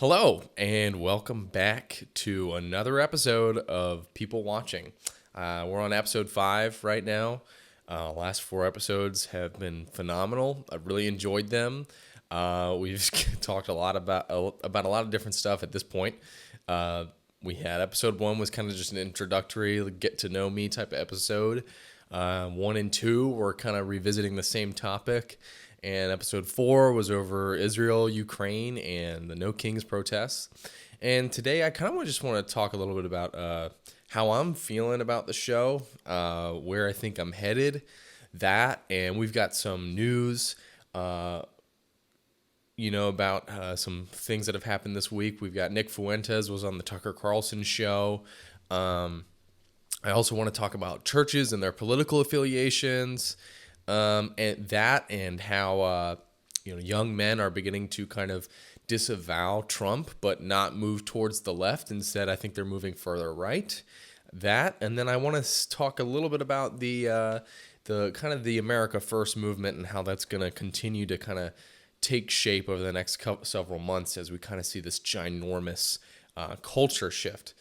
Hello, and welcome back to another episode of People Watching. We're on episode 5 right now. Last 4 episodes have been phenomenal. I've really enjoyed them. We've talked a lot about a lot of different stuff at this point. We had episode 1 was kind of just an introductory, get to know me type of episode. 1 and 2 were kind of revisiting the same topic. And episode 4 was over Israel, Ukraine, and the No Kings protests. And today I kind of just want to talk a little bit about how I'm feeling about the show, where I think I'm headed, and we've got some news, about some things that have happened this week. We've got Nick Fuentes was on the Tucker Carlson show. I also want to talk about churches and their political affiliations. And how young men are beginning to kind of disavow Trump, but not move towards the left. Instead, I think they're moving further right. And then I want to talk a little bit about the kind of the America First movement and how that's going to continue to kind of take shape over the next several months as we kind of see this ginormous culture shift.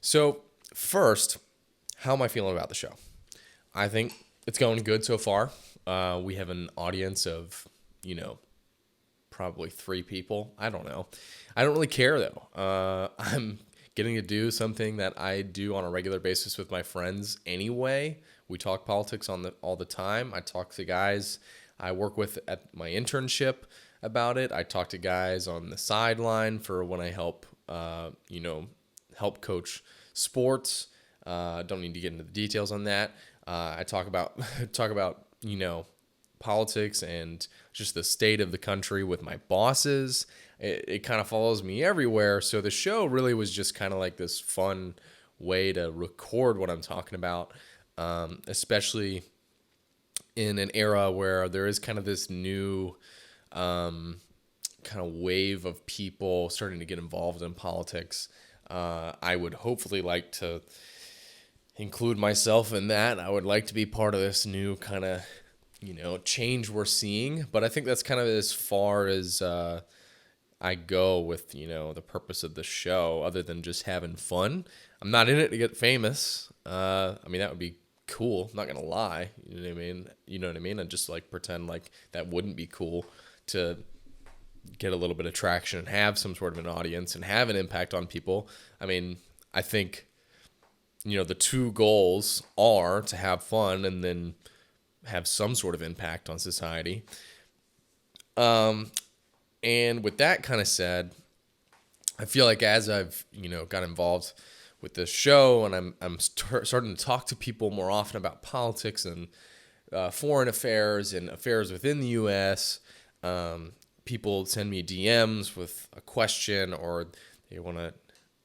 So first, how am I feeling about the show? I think it's going good so far. We have an audience of, probably 3 people. I don't know. I don't really care, though. I'm getting to do something that I do on a regular basis with my friends anyway. We talk politics all the time. I talk to guys I work with at my internship about it. I talk to guys on the sideline for when I help coach sports. Don't need to get into the details on that. I talk about politics and just the state of the country with my bosses. It kind of follows me everywhere. So the show really was just kind of like this fun way to record what I'm talking about, especially in an era where there is kind of this new kind of wave of people starting to get involved in politics. I would hopefully like to include myself in that. I would like to be part of this new kind of, change we're seeing. But I think that's kind of as far as I go with, the purpose of the show, other than just having fun. I'm not in it to get famous. That would be cool. I'm not going to lie. You know what I mean? I'd just pretend like that wouldn't be cool to get a little bit of traction and have some sort of an audience and have an impact on people. I think the 2 goals are to have fun and then have some sort of impact on society. And with that kind of said, I feel like as I've, got involved with this show and I'm starting to talk to people more often about politics and foreign affairs and affairs within the U.S., people send me DMs with a question, or they want to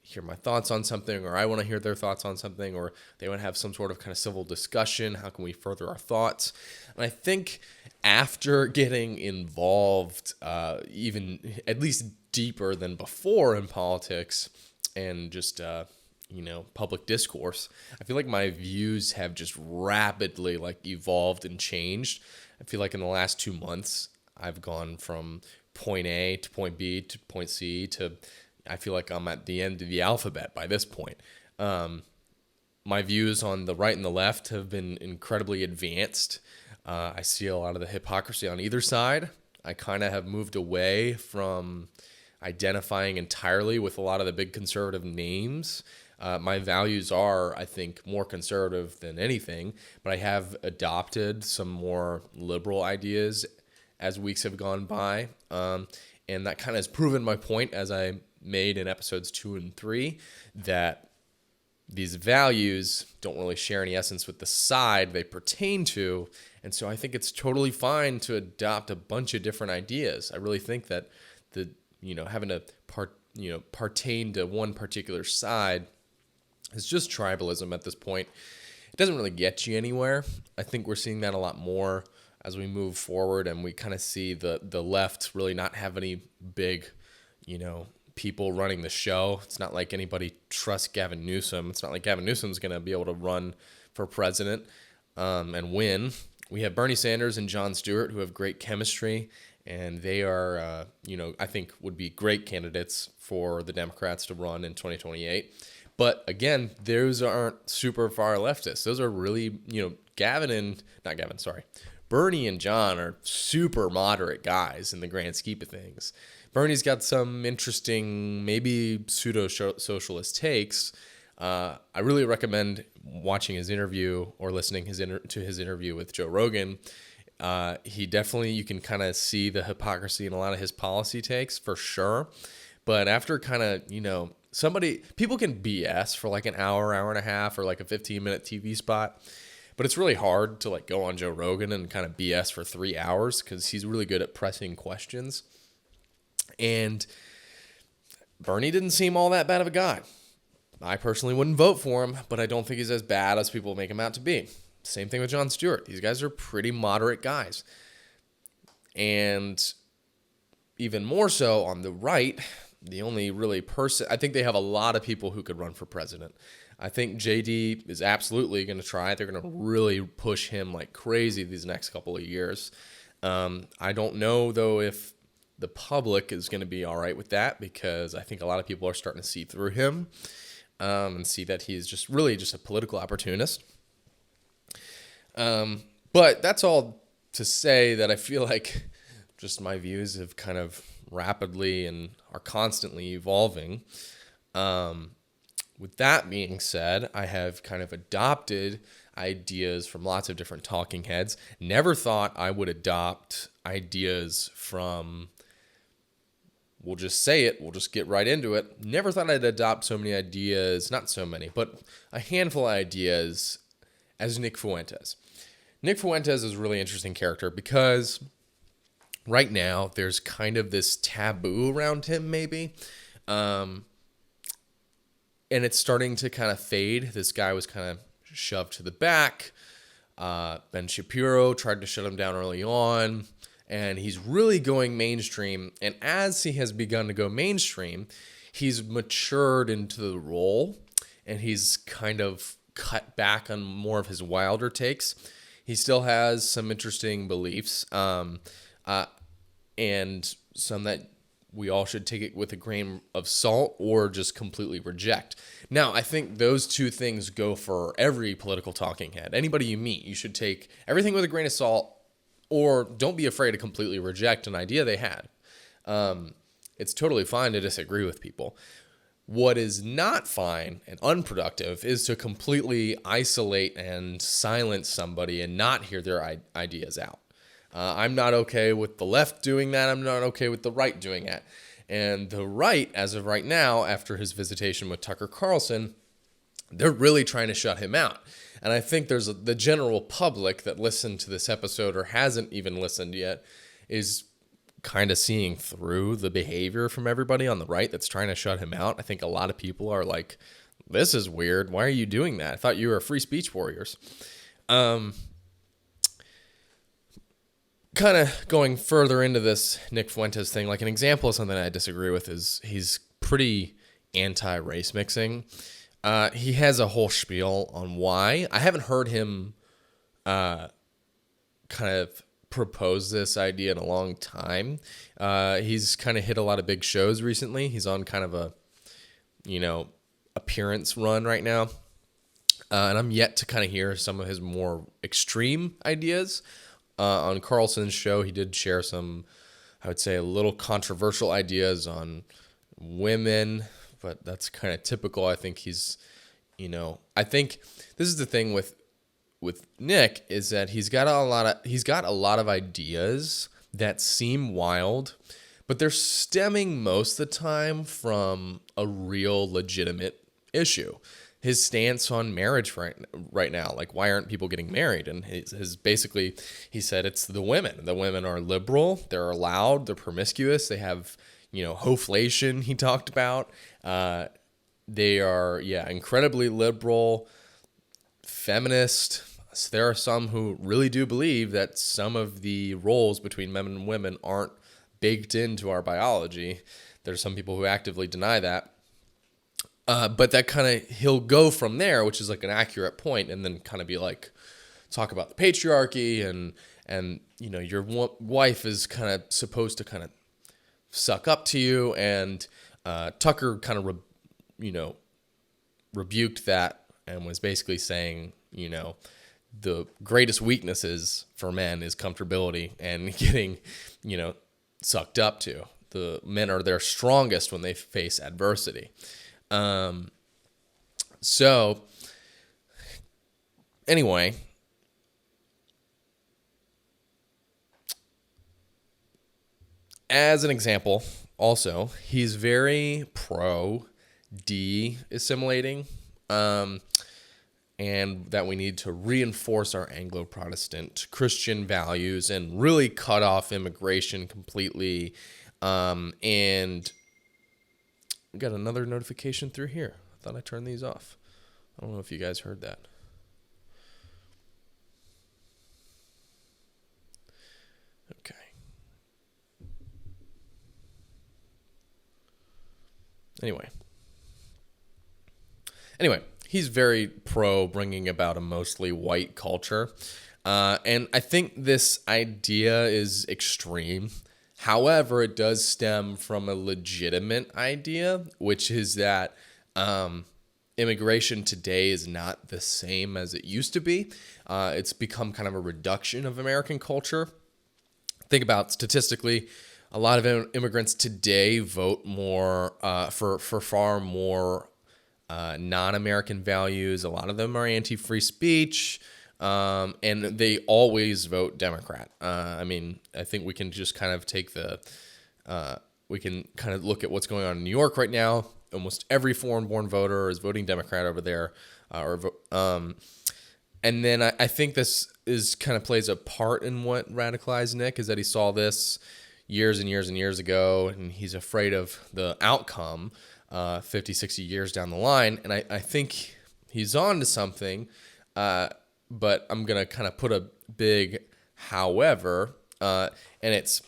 hear my thoughts on something, or I want to hear their thoughts on something, or they want to have some sort of kind of civil discussion. How can we further our thoughts? And I think after getting involved, even at least deeper than before in politics and just, public discourse, I feel like my views have just rapidly evolved and changed. I feel like in the last 2 months, I've gone from point A to point B to point C to I feel like I'm at the end of the alphabet by this point. My views on the right and the left have been incredibly advanced. I see a lot of the hypocrisy on either side. I kind of have moved away from identifying entirely with a lot of the big conservative names. My values are, I think, more conservative than anything, but I have adopted some more liberal ideas as weeks have gone by. And that kind of has proven my point, as I made in episodes 2 and 3, that these values don't really share any essence with the side they pertain to. And so I think it's totally fine to adopt a bunch of different ideas. I really think that having to pertain to one particular side is just tribalism at this point. It doesn't really get you anywhere. I think we're seeing that a lot more as we move forward, and we kind of see the left really not have any big, people running the show. It's not like anybody trusts Gavin Newsom. It's not like Gavin Newsom's going to be able to run for president and win. We have Bernie Sanders and Jon Stewart, who have great chemistry and they are, I think would be great candidates for the Democrats to run in 2028. But again, those aren't super far leftists. Those are really, Bernie and John are super moderate guys in the grand scheme of things. Bernie's got some interesting, maybe pseudo-socialist takes. I really recommend watching his interview or listening to his interview with Joe Rogan. You can kind of see the hypocrisy in a lot of his policy takes for sure. But after kind of, people can BS for like an hour and a half, or like a 15-minute TV spot. But it's really hard to like go on Joe Rogan and kind of BS for 3 hours, because he's really good at pressing questions. And Bernie didn't seem all that bad of a guy. I personally wouldn't vote for him, but I don't think he's as bad as people make him out to be. Same thing with Jon Stewart. These guys are pretty moderate guys. And even more so on the right, the only really person, I think they have a lot of people who could run for president. I think JD is absolutely going to try. They're going to really push him like crazy these next couple of years. I don't know, though, if the public is going to be all right with that, because I think a lot of people are starting to see through him and see that he's just a political opportunist. But that's all to say that I feel like just my views have kind of rapidly and are constantly evolving. With that being said, I have kind of adopted ideas from lots of different talking heads. Never thought I would adopt ideas from, we'll just say it, we'll just get right into it. Never thought I'd adopt so many ideas, not so many, but a handful of ideas as Nick Fuentes. Nick Fuentes is a really interesting character because right now there's kind of this taboo around him, maybe. And it's starting to kind of fade. This guy was kind of shoved to the back. Ben Shapiro tried to shut him down early on, and he's really going mainstream. And as he has begun to go mainstream, he's matured into the role, and he's kind of cut back on more of his wilder takes. He still has some interesting beliefs, and some that we all should take it with a grain of salt or just completely reject. Now, I think those two things go for every political talking head. Anybody you meet, you should take everything with a grain of salt, or don't be afraid to completely reject an idea they had. It's totally fine to disagree with people. What is not fine and unproductive is to completely isolate and silence somebody and not hear their ideas out. I'm not okay with the left doing that. I'm not okay with the right doing that. And the right, as of right now, after his visitation with Tucker Carlson, they're really trying to shut him out. And I think there's the general public that listened to this episode or hasn't even listened yet is kind of seeing through the behavior from everybody on the right that's trying to shut him out. I think a lot of people are like, this is weird. Why are you doing that? I thought you were free speech warriors. Kind of going further into this Nick Fuentes thing, like an example of something I disagree with is he's pretty anti-race mixing. He has a whole spiel on why. I haven't heard him kind of propose this idea in a long time. He's kind of hit a lot of big shows recently. He's on kind of a, appearance run right now. And I'm yet to kind of hear some of his more extreme ideas. On Carlson's show, he did share some, I would say, a little controversial ideas on women, but that's kind of typical. I think he's, I think this is the thing with Nick is that he's got a lot of ideas that seem wild, but they're stemming most of the time from a real legitimate issue. His stance on marriage right now, like why aren't people getting married? And his basically, he said it's the women. The women are liberal, they're allowed, they're promiscuous, they have, hoflation he talked about. They are, incredibly liberal, feminist. So there are some who really do believe that some of the roles between men and women aren't baked into our biology. There's some people who actively deny that. But that kind of, he'll go from there, which is like an accurate point, and then kind of be like, talk about the patriarchy and your wife is kind of supposed to kind of suck up to you, and Tucker kind of rebuked that and was basically saying, the greatest weaknesses for men is comfortability and getting, sucked up to. The men are their strongest when they face adversity. So anyway, as an example, also, he's very pro de-assimilating, and that we need to reinforce our Anglo-Protestant Christian values and really cut off immigration completely. And we got another notification through here. I thought I turned these off. I don't know if you guys heard that. Okay. Anyway, he's very pro bringing about a mostly white culture. And I think this idea is extreme. However, it does stem from a legitimate idea, which is that immigration today is not the same as it used to be. It's become kind of a reduction of American culture. Think about statistically, a lot of immigrants today vote more for far more non-American values. A lot of them are anti-free speech, and they always vote Democrat. I think we can just kind of we can kind of look at what's going on in New York right now. Almost every foreign-born voter is voting Democrat over there, and then I think this is kind of plays a part in what radicalized Nick, is that he saw this years and years and years ago, and he's afraid of the outcome 50, 60 years down the line. And I think he's on to something, but I'm going to kind of put a big however, and it's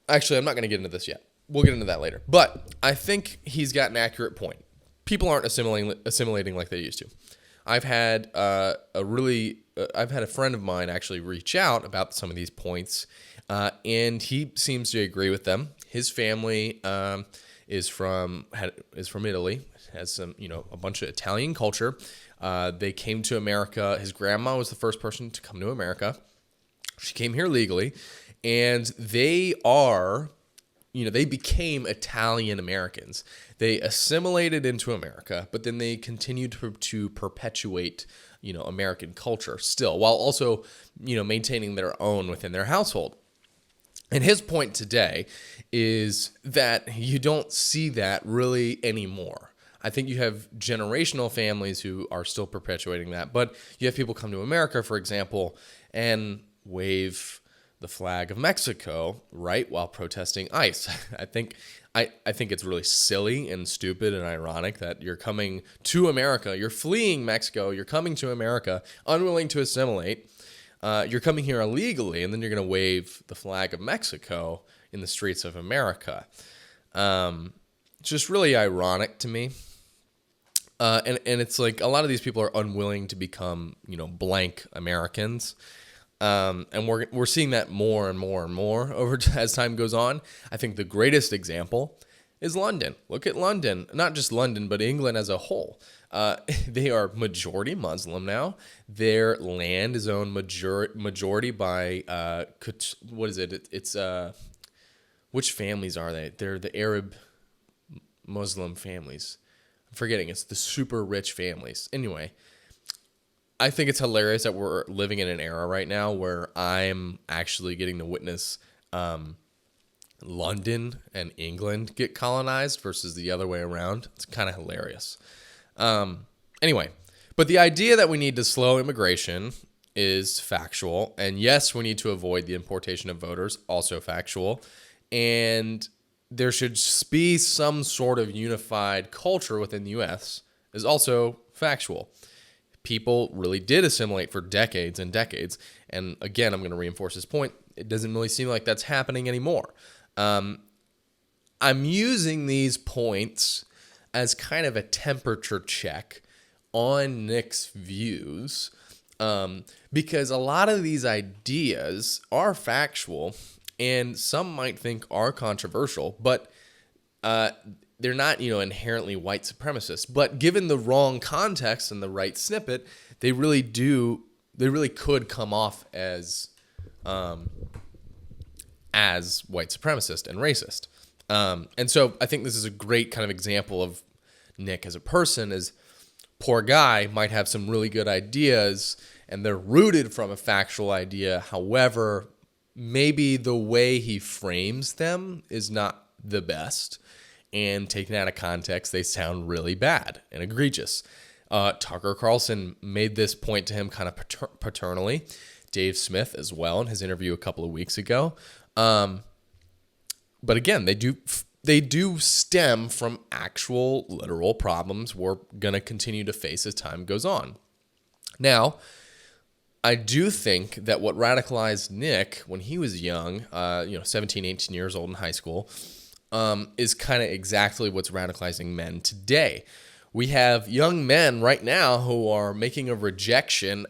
actually, I'm not going to get into this yet. We'll get into that later. But I think he's got an accurate point. People aren't assimilating like they used to. I've had a friend of mine actually reach out about some of these points, and he seems to agree with them. His family is from Italy, has some a bunch of Italian culture. They came to America. His grandma was the first person to come to America. She came here legally, and they became Italian Americans. They assimilated into America, but then they continued to perpetuate, American culture still, while also, maintaining their own within their household. And his point today is that you don't see that really anymore. I think you have generational families who are still perpetuating that, but you have people come to America, for example, and wave the flag of Mexico, right, while protesting ICE. I think it's really silly and stupid and ironic that you're coming to America, you're fleeing Mexico, you're coming to America, unwilling to assimilate. You're coming here illegally, and then you're going to wave the flag of Mexico in the streets of America. It's just really ironic to me. And it's like a lot of these people are unwilling to become, blank Americans. And we're seeing that more and more and more as time goes on. I think the greatest example is London. Look at London, not just London, but England as a whole. They are majority Muslim now. Their land is owned majority by what is it? It's which families are they? They're the Arab Muslim families. I'm forgetting. It's the super rich families. Anyway, I think it's hilarious that we're living in an era right now where I'm actually getting to witness London and England get colonized versus the other way around. It's kind of hilarious. Anyway, but the idea that we need to slow immigration is factual. And yes, we need to avoid the importation of voters, also factual. And there should be some sort of unified culture within the U.S. is also factual. People really did assimilate for decades and decades. And again, I'm going to reinforce this point. It doesn't really seem like that's happening anymore. I'm using these points as kind of a temperature check on Nick's views. Because a lot of these ideas are factual and some might think are controversial, but they're not, inherently white supremacist. But given the wrong context and the right snippet, they really could come off as white supremacist and racist. And so I think this is a great kind of example of Nick as a person. Is poor guy might have some really good ideas and they're rooted from a factual idea. However, maybe the way he frames them is not the best. And taken out of context, they sound really bad and egregious. Tucker Carlson made this point to him kind of paternally. Dave Smith as well in his interview a couple of weeks ago. But again, they do stem from actual literal problems we're going to continue to face as time goes on. Now, I do think that what radicalized Nick when he was young, 17, 18 years old in high school, is kind of exactly what's radicalizing men today. We have young men right now who are making a rejection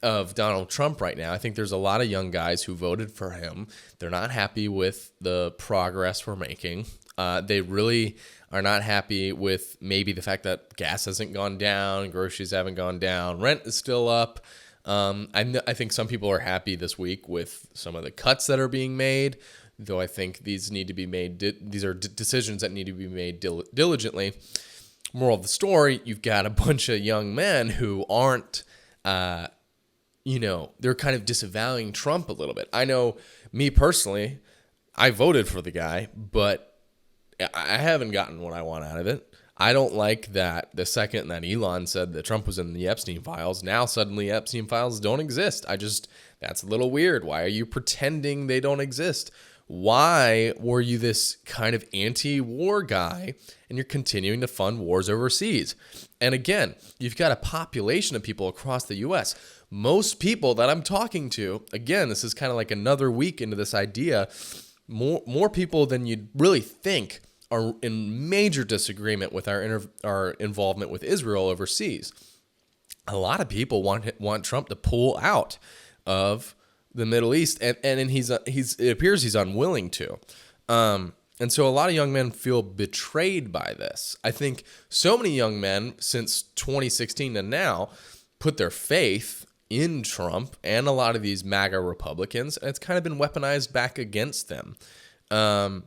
of Donald Trump right now. I think there's a lot of young guys who voted for him. They're not happy with the progress we're making. They really are not happy with maybe the fact that gas hasn't gone down, groceries haven't gone down, rent is still up. I think some people are happy this week with some of the cuts that are being made, though I think these need to be made. These are decisions that need to be made diligently. Moral of the story, you've got a bunch of young men who aren't, they're kind of disavowing Trump a little bit. I know me personally, I voted for the guy, but I haven't gotten what I want out of it. I don't like that the second that Elon said that Trump was in the Epstein files, now suddenly Epstein files don't exist. That's a little weird. Why are you pretending they don't exist? Why were you this kind of anti-war guy and you're continuing to fund wars overseas? And again, you've got a population of people across the U.S. Most people that I'm talking to, again, this is kind of like another week into this idea, more people than you'd really think are in major disagreement with our involvement with Israel overseas. A lot of people want Trump to pull out of the Middle East, and it appears he's unwilling to. And so a lot of young men feel betrayed by this. I think so many young men since 2016 to now put their faith in Trump and a lot of these MAGA Republicans, and it's kind of been weaponized back against them. And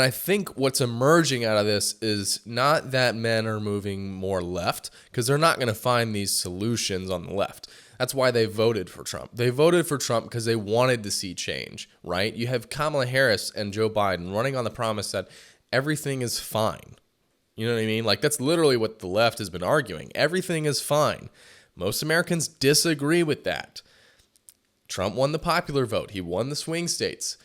I think what's emerging out of this is not that men are moving more left, because they're not going to find these solutions on the left. That's why they voted for Trump. They voted for Trump because they wanted to see change, right? You have Kamala Harris and Joe Biden running on the promise that everything is fine. You know what I mean? Like, that's literally what the left has been arguing. Everything is fine. Most Americans disagree with that. Trump won the popular vote. He won the swing states.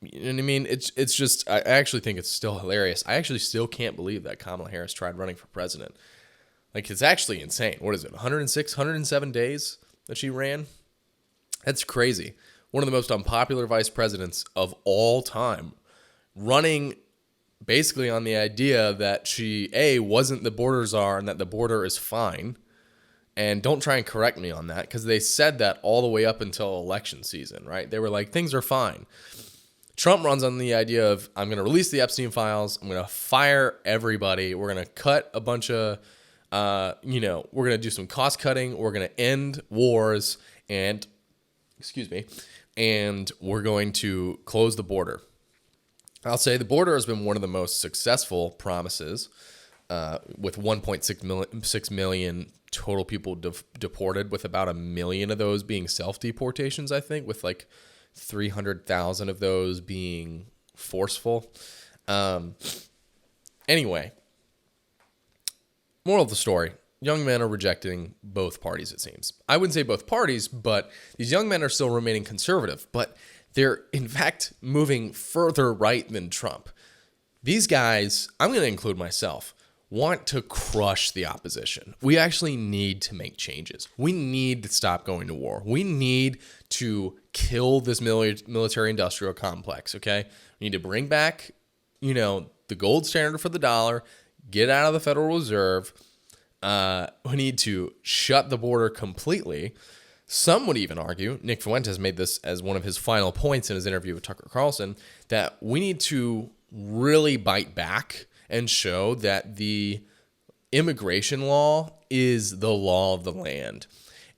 You know what I mean? It's just, I actually think it's still hilarious. I actually still can't believe that Kamala Harris tried running for president. Like, it's actually insane. What is it, 106, 107 days that she ran? That's crazy. One of the most unpopular vice presidents of all time, running basically on the idea that she, wasn't the border czar and that the border is fine. And don't try and correct me on that, because they said that all the way up until election season, right? They were like, things are fine. Trump runs on the idea of, I'm going to release the Epstein files. I'm going to fire everybody. We're going to cut a bunch of, we're going to do some cost cutting. We're going to end wars and we're going to close the border. I'll say the border has been one of the most successful promises, with 1.6 million total people deported, with about 1 million of those being self-deportations, I think, with like 300,000 of those being forceful. Anyway, moral of the story, young men are rejecting both parties, it seems. I wouldn't say both parties, but these young men are still remaining conservative, but they're in fact moving further right than Trump. These guys, I'm going to include myself, want to crush the opposition. We actually need to make changes. We need to stop going to war. We need to kill this military-industrial complex, okay? We need to bring back, the gold standard for the dollar, get out of the Federal Reserve, We need to shut the border completely. Some would even argue, Nick Fuentes made this as one of his final points in his interview with Tucker Carlson, that we need to really bite back and show that the immigration law is the law of the land.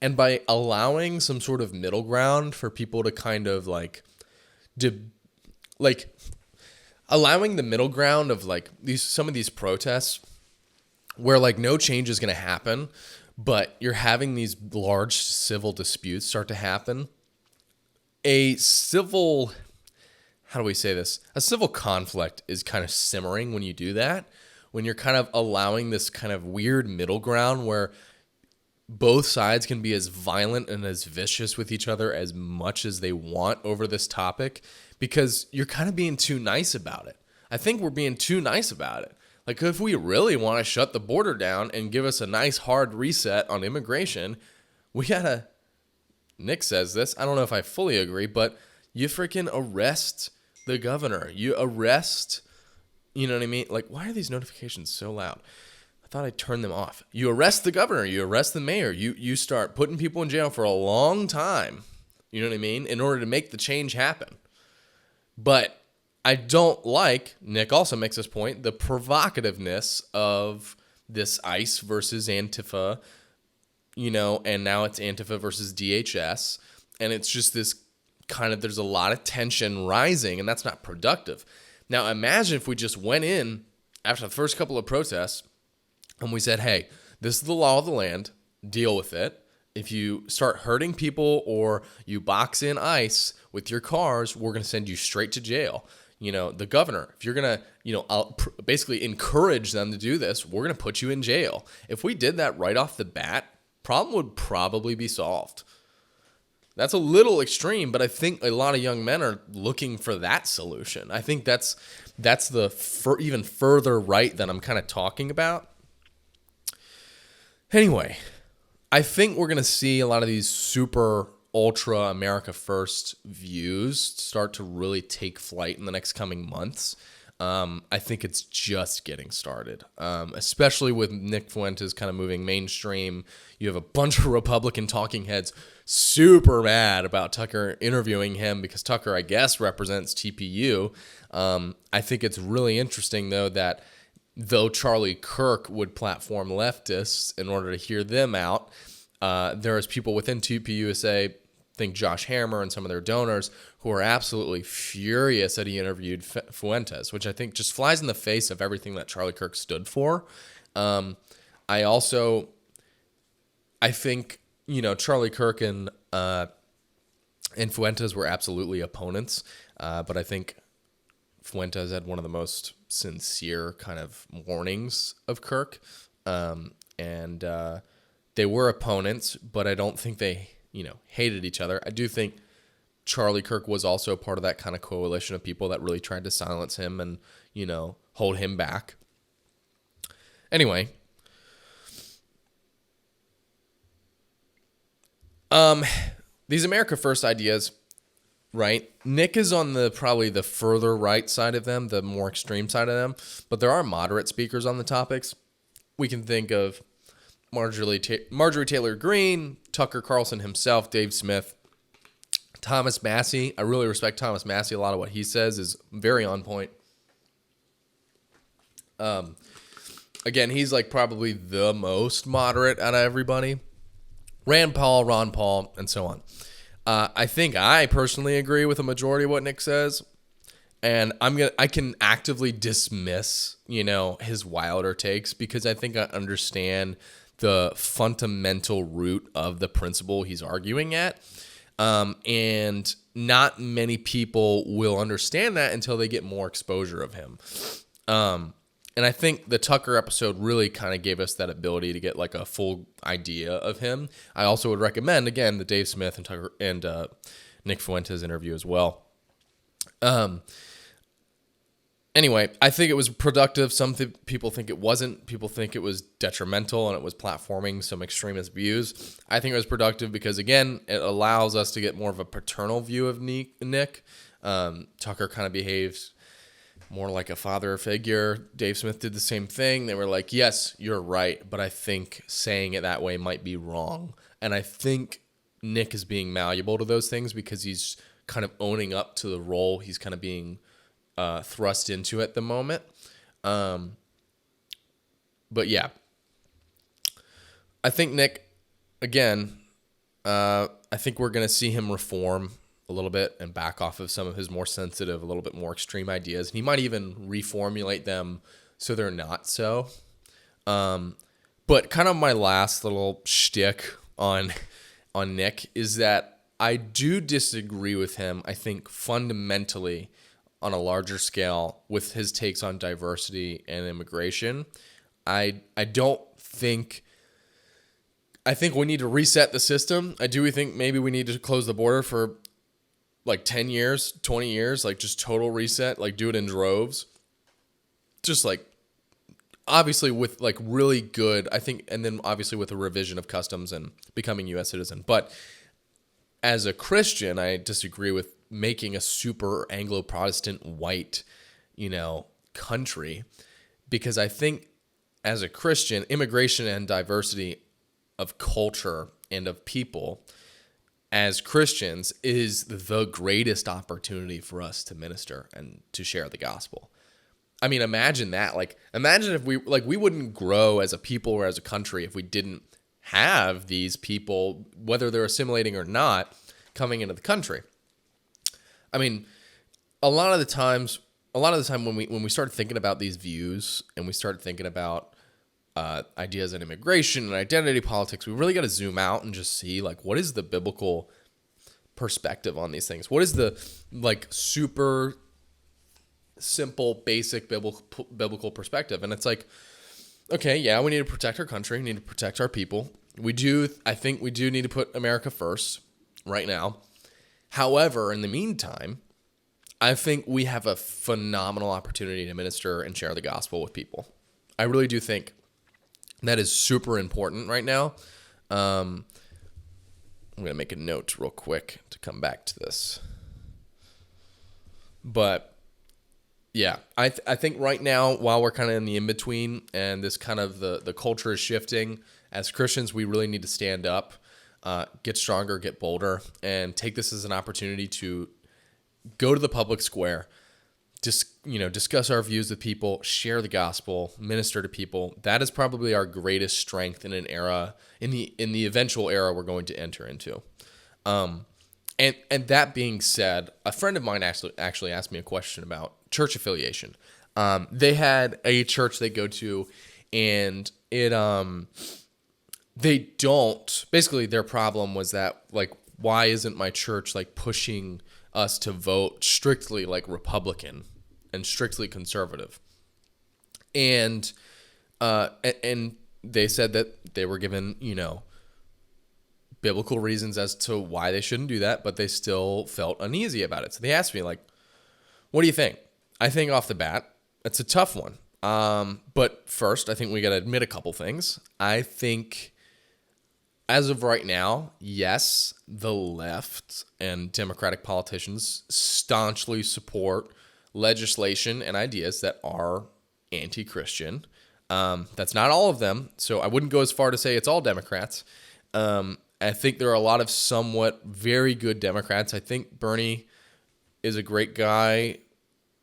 And by allowing some sort of middle ground for people to kind of allowing the middle ground of some of these protests where no change is going to happen, but you're having these large civil disputes start to happen. A civil conflict is kind of simmering when you do that, when you're kind of allowing this kind of weird middle ground where both sides can be as violent and as vicious with each other as much as they want over this topic, because you're kind of being too nice about it. I think we're being too nice about it. If we really want to shut the border down and give us a nice hard reset on immigration, we gotta, Nick says this, I don't know if I fully agree, but you freaking arrest the governor. You arrest, you know what I mean? Why are these notifications so loud? I thought I'd turn them off. You arrest the governor, you arrest the mayor, you start putting people in jail for a long time, you know what I mean, in order to make the change happen. But I don't like, Nick also makes this point, the provocativeness of this ICE versus Antifa, and now it's Antifa versus DHS. And it's just this kind of, there's a lot of tension rising, and that's not productive. Now imagine if we just went in after the first couple of protests and we said, hey, this is the law of the land, deal with it. If you start hurting people or you box in ICE with your cars, we're going to send you straight to jail. The governor, if you're going to, basically encourage them to do this, we're going to put you in jail. If we did that right off the bat, problem would probably be solved. That's a little extreme, but I think a lot of young men are looking for that solution. I think that's the even further right that I'm kind of talking about. Anyway, I think we're going to see a lot of these super ultra America First views start to really take flight in the next coming months. I think it's just getting started, especially with Nick Fuentes kind of moving mainstream. You have a bunch of Republican talking heads super mad about Tucker interviewing him because Tucker, I guess, represents TPU. I think it's really interesting, though, that though Charlie Kirk would platform leftists in order to hear them out, there is people within TPUSA, think Josh Hammer and some of their donors, who are absolutely furious that he interviewed Fuentes, which I think just flies in the face of everything that Charlie Kirk stood for. I think, Charlie Kirk and Fuentes were absolutely opponents, but I think Fuentes had one of the most sincere kind of warnings of Kirk, and they were opponents, but I don't think they, hated each other. I do think Charlie Kirk was also part of that kind of coalition of people that really tried to silence him and, hold him back. Anyway, these America First ideas, right? Nick is on probably the further right side of them, the more extreme side of them, but there are moderate speakers on the topics. We can think of Marjorie Taylor Greene, Tucker Carlson himself, Dave Smith, Thomas Massey. I really respect Thomas Massey. A lot of what he says is very on point. Again, he's probably the most moderate out of everybody. Rand Paul, Ron Paul, and so on. I think I personally agree with a majority of what Nick says, and I can actively dismiss, his wilder takes because I think I understand the fundamental root of the principle he's arguing at. And not many people will understand that until they get more exposure of him. And I think the Tucker episode really kind of gave us that ability to get a full idea of him. I also would recommend, again, the Dave Smith and Tucker and Nick Fuentes interview as well. Anyway, I think it was productive. Some people think it wasn't. People think it was detrimental and it was platforming some extremist views. I think it was productive because, again, it allows us to get more of a paternal view of Nick. Tucker kind of behaves more like a father figure. Dave Smith did the same thing. They were like, yes, you're right, but I think saying it that way might be wrong. And I think Nick is being malleable to those things because he's kind of owning up to the role he's kind of being thrust into at the moment. But yeah, I think Nick, again, I think we're going to see him reform a little bit and back off of some of his more sensitive, a little bit more extreme ideas. And he might even reformulate them so they're not so. But kind of my last little shtick on Nick is that I do disagree with him, I think, fundamentally on a larger scale with his takes on diversity and immigration. I think we need to reset the system. I do think maybe we need to close the border for like 10 years, 20 years, like just total reset, like do it in droves. Just like obviously with like really good, I think, and then obviously with a revision of customs and becoming U.S. citizen. But as a Christian, I disagree with making a super Anglo-Protestant white, country, because I think as a Christian, immigration and diversity of culture and of people as Christians is the greatest opportunity for us to minister and to share the gospel. I mean, imagine that. Like, imagine if we wouldn't grow as a people or as a country if we didn't have these people, whether they're assimilating or not, coming into the country. I mean, a lot of the time when we start thinking about these views and we start thinking about ideas in immigration and identity politics, we really got to zoom out and just see like what is the biblical perspective on these things? What is the like super simple, basic biblical perspective? And it's like, okay, yeah, we need to protect our country, we need to protect our people. I think we do need to put America first right now. However, in the meantime, I think we have a phenomenal opportunity to minister and share the gospel with people. I really do think that is super important right now. I'm going to make a note real quick to come back to this. But yeah, I think right now, while we're kind of in the in-between and this kind of the culture is shifting, as Christians, we really need to stand up, get stronger, get bolder, and take this as an opportunity to go to the public square, discuss our views with people, share the gospel, minister to people. That is probably our greatest strength in an era, in the eventual era we're going to enter into. And that being said, a friend of mine actually asked me a question about church affiliation. They had a church they go to, and they don't. Basically, their problem was that like, why isn't my church like pushing us to vote strictly like Republican and strictly conservative? And they said that they were given, biblical reasons as to why they shouldn't do that, but they still felt uneasy about it. So they asked me like, what do you think? I think off the bat, it's a tough one. But first, I think we got to admit a couple things. I think as of right now, yes, the left and Democratic politicians staunchly support legislation and ideas that are anti-Christian. That's not all of them, so I wouldn't go as far to say it's all Democrats. I think there are a lot of somewhat very good Democrats. I think Bernie is a great guy,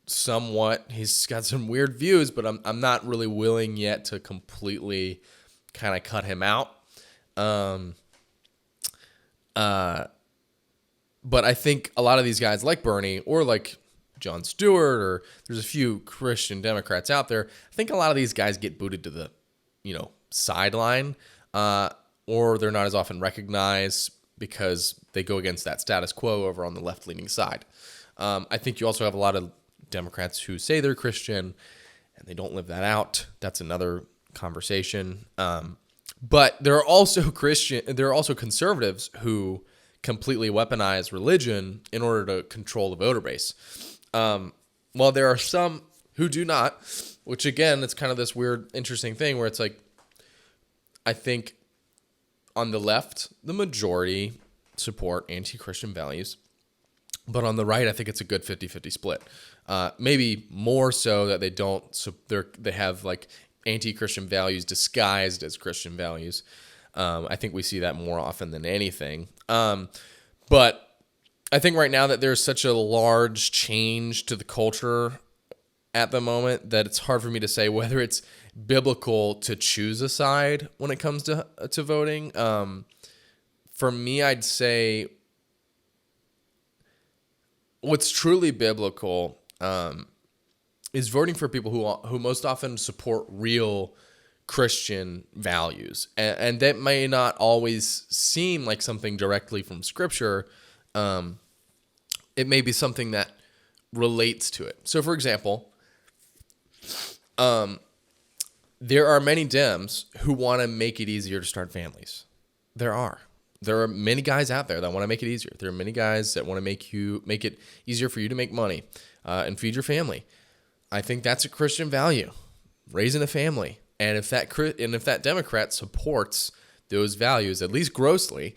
somewhat. He's got some weird views, but I'm not really willing yet to completely kind of cut him out. But I think a lot of these guys like Bernie or like Jon Stewart, or there's a few Christian Democrats out there, I think a lot of these guys get booted to the, sideline, or they're not as often recognized because they go against that status quo over on the left-leaning side. I think you also have a lot of Democrats who say they're Christian and they don't live that out. That's another conversation. But there are also conservatives who completely weaponize religion in order to control the voter base. While there are some who do not, which again, it's kind of this weird, interesting thing where it's like, I think on the left, the majority support anti-Christian values. But on the right, I think it's a good 50-50 split. Maybe more so that they don't. So they have like anti-Christian values disguised as Christian values. I think we see that more often than anything. But I think right now that there's such a large change to the culture at the moment that it's hard for me to say whether it's biblical to choose a side when it comes to voting. For me, I'd say what's truly biblical is voting for people who most often support real Christian values, and that may not always seem like something directly from Scripture. It may be something that relates to it. So, for example, there are many Dems who want to make it easier to start families. There are many guys out there that want to make it easier. There are many guys that want to make it easier for you to make money and feed your family. I think that's a Christian value, raising a family. And if that Democrat supports those values, at least grossly,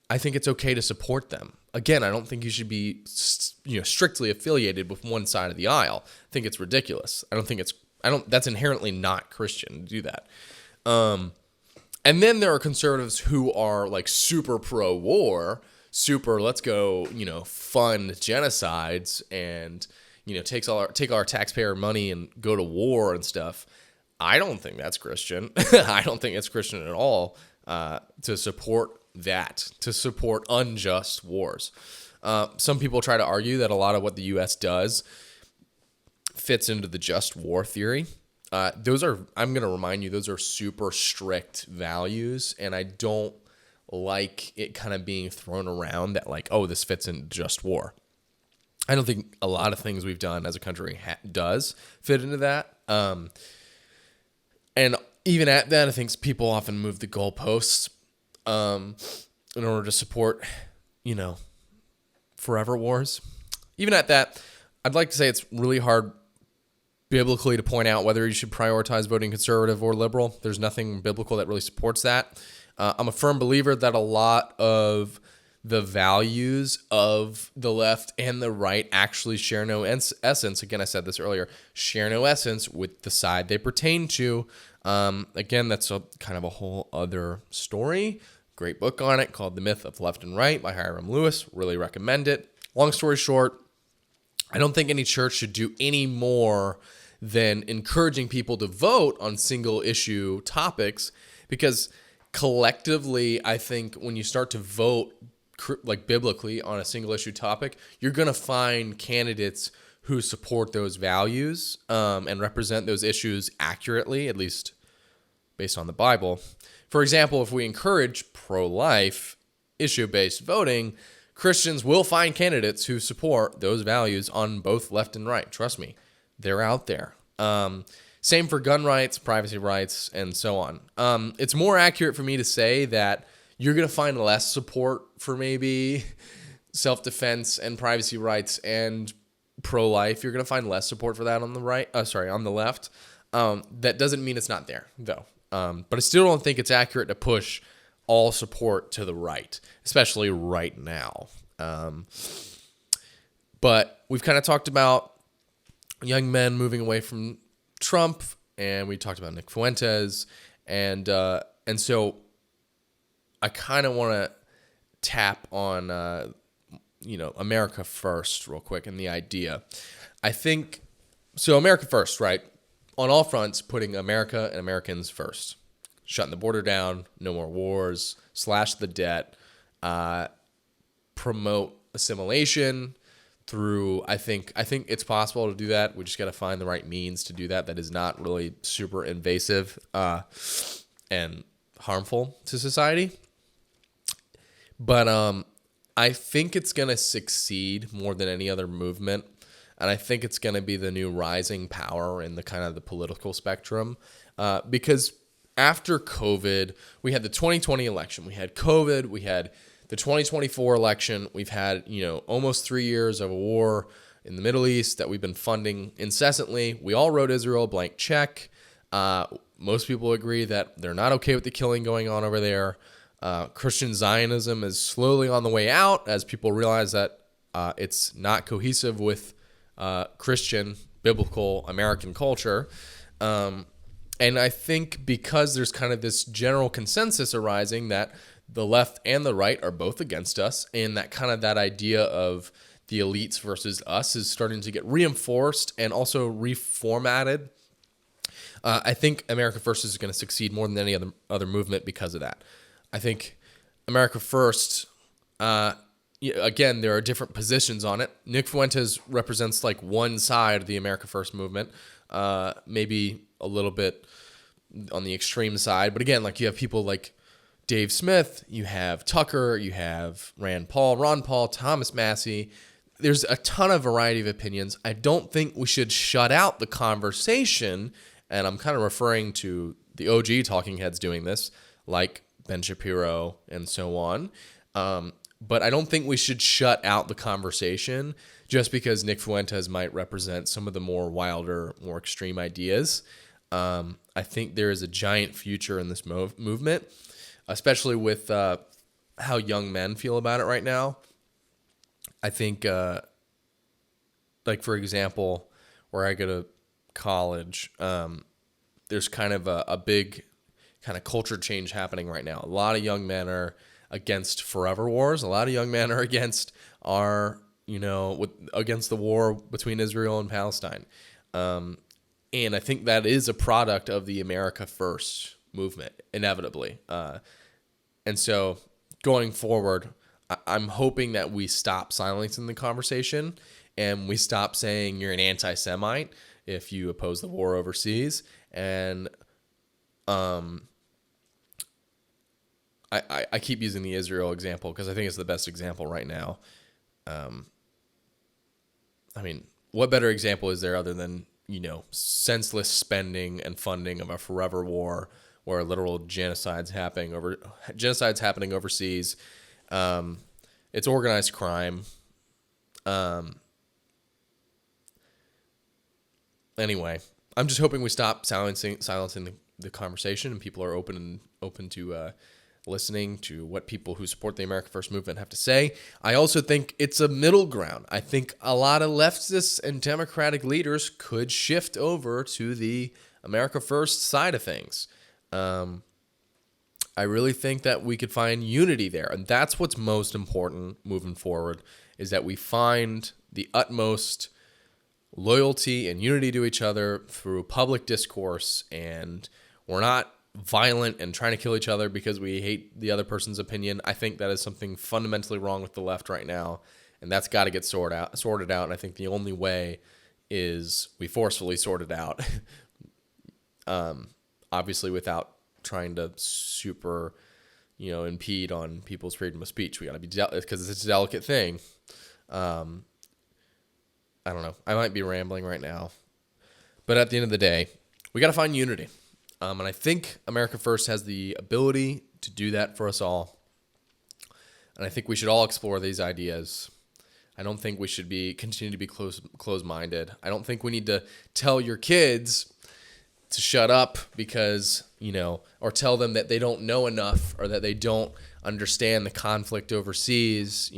I think it's okay to support them. Again, I don't think you should be strictly affiliated with one side of the aisle. I think it's ridiculous. That's inherently not Christian to do that. And then there are conservatives who are like super pro-war, super let's go, fund genocides and take our taxpayer money and go to war and stuff. I don't think that's Christian. I don't think it's Christian at all to support unjust wars. Some people try to argue that a lot of what the U.S. does fits into the just war theory. I'm going to remind you, those are super strict values, and I don't like it kind of being thrown around that like, oh, this fits in just war. I don't think a lot of things we've done as a country does fit into that. And even at that, I think people often move the goalposts in order to support, forever wars. Even at that, I'd like to say it's really hard biblically to point out whether you should prioritize voting conservative or liberal. There's nothing biblical that really supports that. I'm a firm believer that a lot of the values of the left and the right actually share no essence. Again, I said this earlier, share no essence with the side they pertain to. Again, that's kind of a whole other story. Great book on it called The Myth of Left and Right by Hiram Lewis. Really recommend it. Long story short, I don't think any church should do any more than encouraging people to vote on single issue topics, because collectively, I think when you start to vote like biblically on a single issue topic, you're going to find candidates who support those values and represent those issues accurately, at least based on the Bible. For example, if we encourage pro-life issue-based voting, Christians will find candidates who support those values on both left and right. Trust me, they're out there. Same for gun rights, privacy rights, and so on. It's more accurate for me to say that you're going to find less support for maybe self-defense and privacy rights and pro-life. You're going to find less support for that on the left. That doesn't mean it's not there, though. But I still don't think it's accurate to push all support to the right, especially right now. But we've kind of talked about young men moving away from Trump, and we talked about Nick Fuentes, and so I kind of want to tap on America First real quick and the idea. I think so. America First, right? On all fronts, putting America and Americans first, shutting the border down, no more wars, slash the debt, promote assimilation through. I think it's possible to do that. We just got to find the right means to do that. That is not really super invasive and harmful to society. But I think it's going to succeed more than any other movement. And I think it's going to be the new rising power in the kind of the political spectrum. Because after COVID, we had the 2020 election. We had COVID. We had the 2024 election. We've had, almost 3 years of a war in the Middle East that we've been funding incessantly. We all wrote Israel a blank check. Most people agree that they're not okay with the killing going on over there. Christian Zionism is slowly on the way out as people realize that it's not cohesive with Christian, biblical, American culture. And I think because there's kind of this general consensus arising that the left and the right are both against us, and that kind of that idea of the elites versus us is starting to get reinforced and also reformatted. I think America First is going to succeed more than any other movement because of that. I think America First, again, there are different positions on it. Nick Fuentes represents like one side of the America First movement, maybe a little bit on the extreme side. But again, like you have people like Dave Smith, you have Tucker, you have Ron Paul, Thomas Massey. There's a ton of variety of opinions. I don't think we should shut out the conversation, and I'm kind of referring to the OG talking heads doing this, like Ben Shapiro and so on. But I don't think we should shut out the conversation just because Nick Fuentes might represent some of the more wilder, more extreme ideas. I think there is a giant future in this movement, especially with how young men feel about it right now. I think, like, for example, where I go to college, there's kind of a big kind of culture change happening right now. A lot of young men are against forever wars. A lot of young men are against against the war between Israel and Palestine. And I think that is a product of the America First movement, inevitably. And so going forward, I'm hoping that we stop silencing the conversation and we stop saying you're an anti-Semite if you oppose the war overseas. And I keep using the Israel example because I think it's the best example right now. I mean, what better example is there other than, senseless spending and funding of a forever war where literal genocide's happening overseas. It's organized crime. Anyway, I'm just hoping we stop silencing the conversation and people are open to listening to what people who support the America First movement have to say. I also think it's a middle ground. I think a lot of leftists and Democratic leaders could shift over to the America First side of things. I really think that we could find unity there. And that's what's most important moving forward, is that we find the utmost loyalty and unity to each other through public discourse, and we're not violent and trying to kill each other because we hate the other person's opinion. I think that is something fundamentally wrong with the left right now, and that's got to get sorted out. And I think the only way is we forcefully sort it out. Obviously, without trying to super, impede on people's freedom of speech. We got to be because it's a delicate thing. I don't know. I might be rambling right now, but at the end of the day, we got to find unity. And I think America First has the ability to do that for us all. And I think we should all explore these ideas. I don't think we should continue to be closed-minded. I don't think we need to tell your kids to shut up because, or tell them that they don't know enough or that they don't understand the conflict overseas.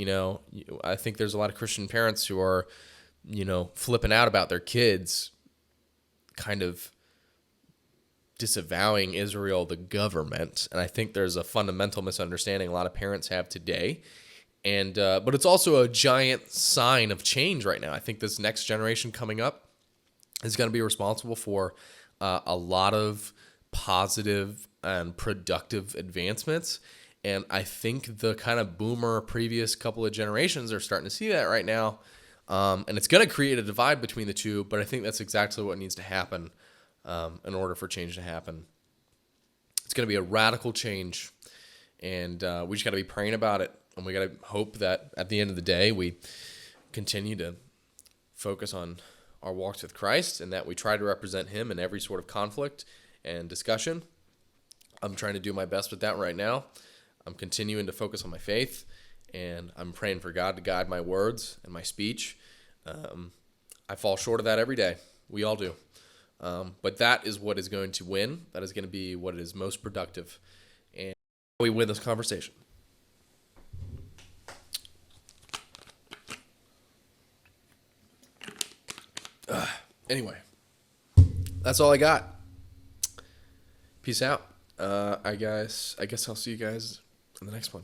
I think there's a lot of Christian parents who are, flipping out about their kids kind of disavowing Israel, the government. And I think there's a fundamental misunderstanding a lot of parents have today. And but it's also a giant sign of change right now. I think this next generation coming up is going to be responsible for a lot of positive and productive advancements. And I think the kind of boomer previous couple of generations are starting to see that right now. And it's going to create a divide between the two, but I think that's exactly what needs to happen in order for change to happen. It's going to be a radical change, and we just got to be praying about it. And we got to hope that at the end of the day, we continue to focus on our walks with Christ and that we try to represent him in every sort of conflict and discussion. I'm trying to do my best with that right now. I'm continuing to focus on my faith, and I'm praying for God to guide my words and my speech. I fall short of that every day. We all do. But that is what is going to win. That is going to be what is most productive. And we win this conversation. Anyway, that's all I got. Peace out. I guess I'll see you guys in the next one.